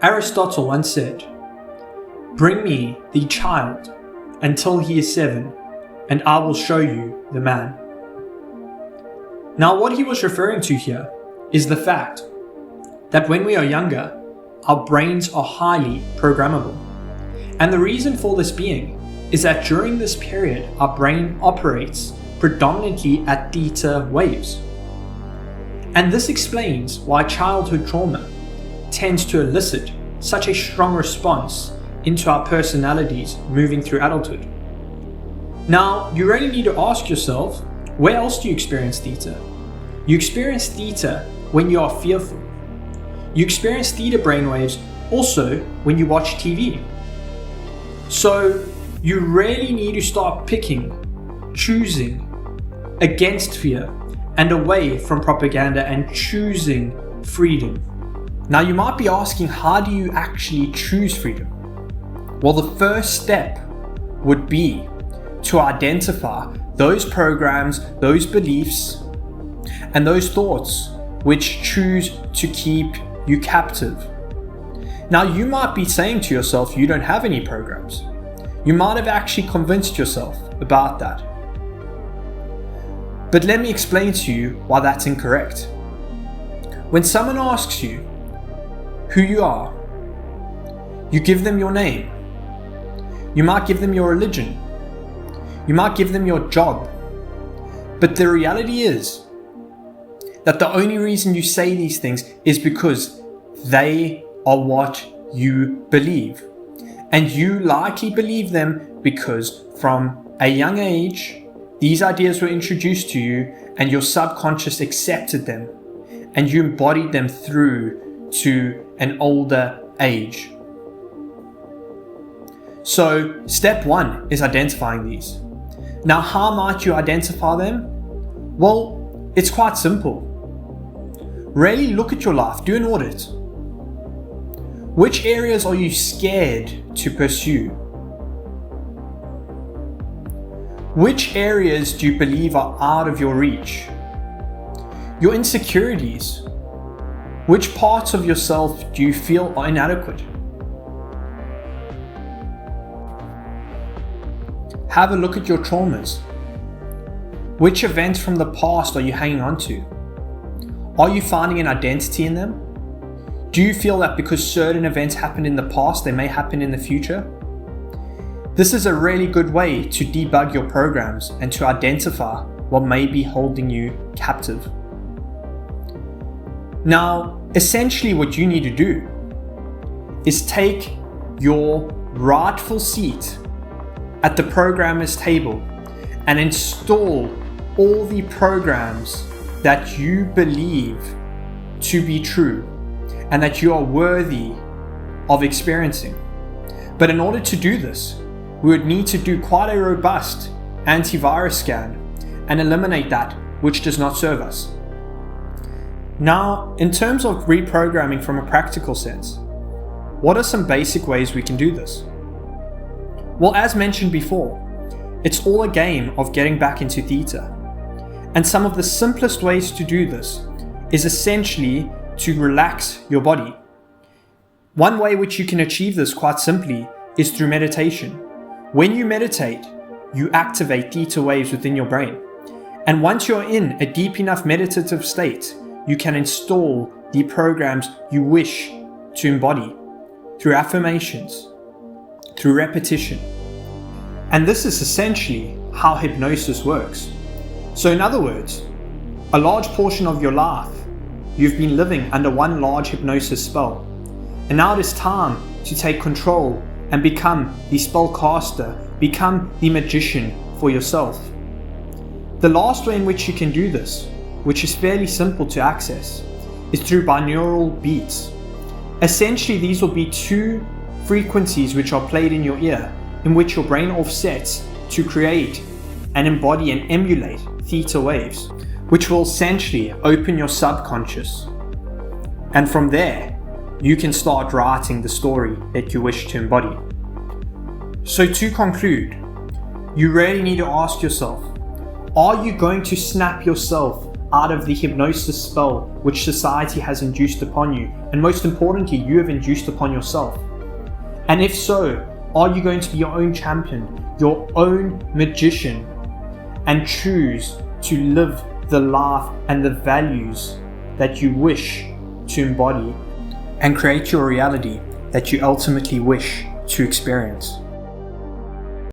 Aristotle once said, "Bring me the child until he is 7, and I will show you the man." Now, what he was referring to here is the fact that when we are younger, our brains are highly programmable. And the reason for this being is that during this period, our brain operates predominantly at theta waves. And this explains why childhood trauma tends to elicit such a strong response into our personalities moving through adulthood. Now, you really need to ask yourself, where else do you experience theta? You experience theta when you are fearful. You experience theta brainwaves also when you watch TV. So you really need to start picking, choosing against fear and away from propaganda and choosing freedom. Now you might be asking, how do you actually choose freedom? Well, the first step would be to identify those programs, those beliefs, and those thoughts which choose to keep you captive. Now you might be saying to yourself you don't have any programs. You might have actually convinced yourself about that. But let me explain to you why that's incorrect. When someone asks you who you are, you give them your name. You might give them your religion. You might give them your job. But the reality is that the only reason you say these things is because they are what you believe. And you likely believe them because from a young age, these ideas were introduced to you and your subconscious accepted them and you embodied them through to an older age. So step 1 is identifying these. Now, how might you identify them? Well, it's quite simple. Really look at your life, do an audit. Which areas are you scared to pursue? Which areas do you believe are out of your reach? Your insecurities. Which parts of yourself do you feel are inadequate? Have a look at your traumas. Which events from the past are you hanging on to? Are you finding an identity in them? Do you feel that because certain events happened in the past, they may happen in the future? This is a really good way to debug your programs and to identify what may be holding you captive. Now, essentially what you need to do is take your rightful seat at the programmer's table and install all the programs that you believe to be true and that you are worthy of experiencing. But in order to do this, we would need to do quite a robust antivirus scan and eliminate that which does not serve us. Now, in terms of reprogramming from a practical sense, what are some basic ways we can do this? Well, as mentioned before, it's all a game of getting back into theta. And some of the simplest ways to do this is essentially to relax your body. One way which you can achieve this quite simply is through meditation. When you meditate, you activate theta waves within your brain. And once you're in a deep enough meditative state, you can install the programs you wish to embody through affirmations, through repetition. And this is essentially how hypnosis works. So in other words, a large portion of your life, you've been living under one large hypnosis spell. And now it is time to take control and become the spellcaster, become the magician for yourself. The last way in which you can do this, which is fairly simple to access, is through binaural beats. Essentially, these will be two frequencies which are played in your ear, in which your brain offsets to create and embody and emulate theta waves, which will essentially open your subconscious. And from there, you can start writing the story that you wish to embody. So to conclude, you really need to ask yourself, are you going to snap yourself out of the hypnosis spell which society has induced upon you, and most importantly, you have induced upon yourself? And if so, are you going to be your own champion, your own magician, and choose to live the life and the values that you wish to embody and create your reality that you ultimately wish to experience?